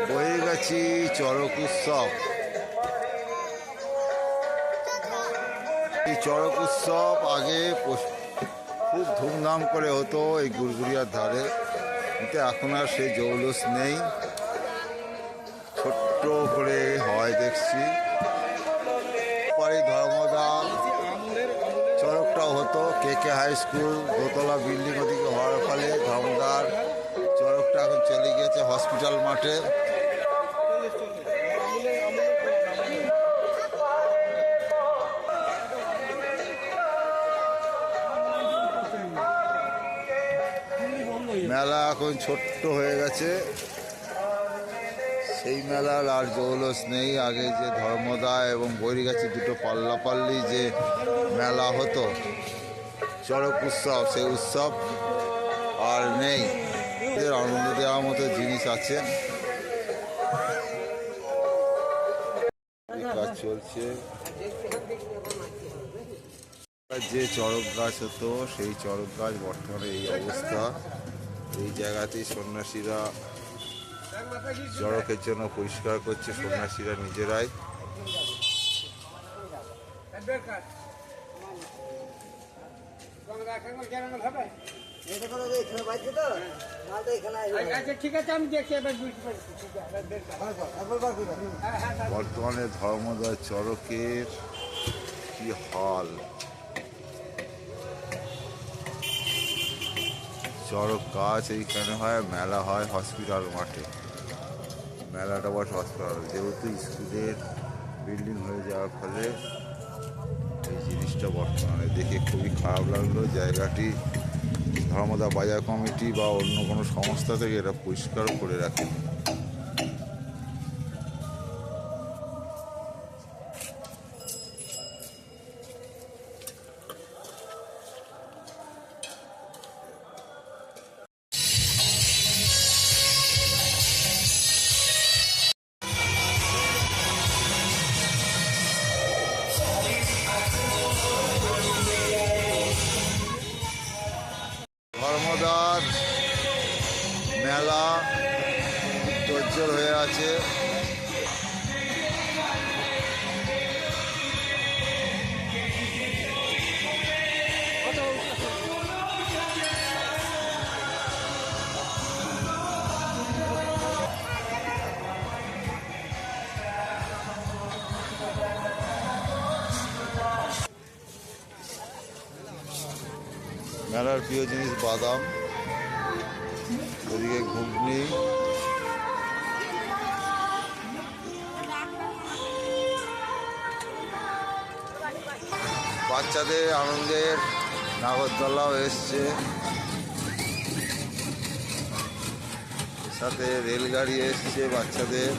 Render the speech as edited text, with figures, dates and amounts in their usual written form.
বহির্গাছি চড়ক উৎসব। এই চড়ক উৎসব আগে খুব ধুমধাম করে হতো এই গুড়গুড়িয়ার ধারে, কিন্তু এখন আর সেই জৌলুস নেই, ছোট্ট করে হয় দেখছি। পরে ধর্মদা চড়কটাও হতো, KK হাই স্কুল দোতলা বিল্ডিং ওদিকে হওয়ার ফলে ধর্মদার চড়কটা এখন চলে গিয়েছে হসপিটাল মাঠে। মেলা এখন ছোট্ট হয়ে গেছে, সেই মেলার আর জৌলস নেই। আগে যে ধর্মদা এবং বৈরিগাছি দুটো পাল্লাপাল্লি যে মেলা হতো চড়ক উৎসব, সেই উৎসব আর নেই। এদের আনন্দ দেওয়ার মতো জিনিস আছে। কাজ চলছে। যে চড়ক গাছ হতো সেই চড়ক গাছ বর্তমানে এই অবস্থা। এই জায়গাতেই সন্ন্যাসীরা চড়কের জন্য পরিষ্কার করছে, সন্ন্যাসীরা নিজেরাই। বর্তমানে ধর্মদা চড়কের কি হাল! চড়ক গাছ এইখানে হয়, মেলা হয় হসপিটাল মাঠে। মেলাটা বসে হসপিটাল, যেহেতু স্কুলের বিল্ডিং হয়ে যাওয়ার ফলে এই জিনিসটা বর্তমানে দেখে খুবই খারাপ লাগলো। জায়গাটি ধর্মদা বাজার কমিটি বা অন্য কোনো সংস্থা থেকে এটা পরিষ্কার করে রাখেনি। ধর্মদার মেলা উজ্জ্বল হয়ে আছে। মেলার প্রিয় জিনিস বাদাম, ওদিকে ঘুগনি, বাচ্চাদের আনন্দের নাগরদোলাও এসছে, সাথে রেলগাড়ি এসছে বাচ্চাদের।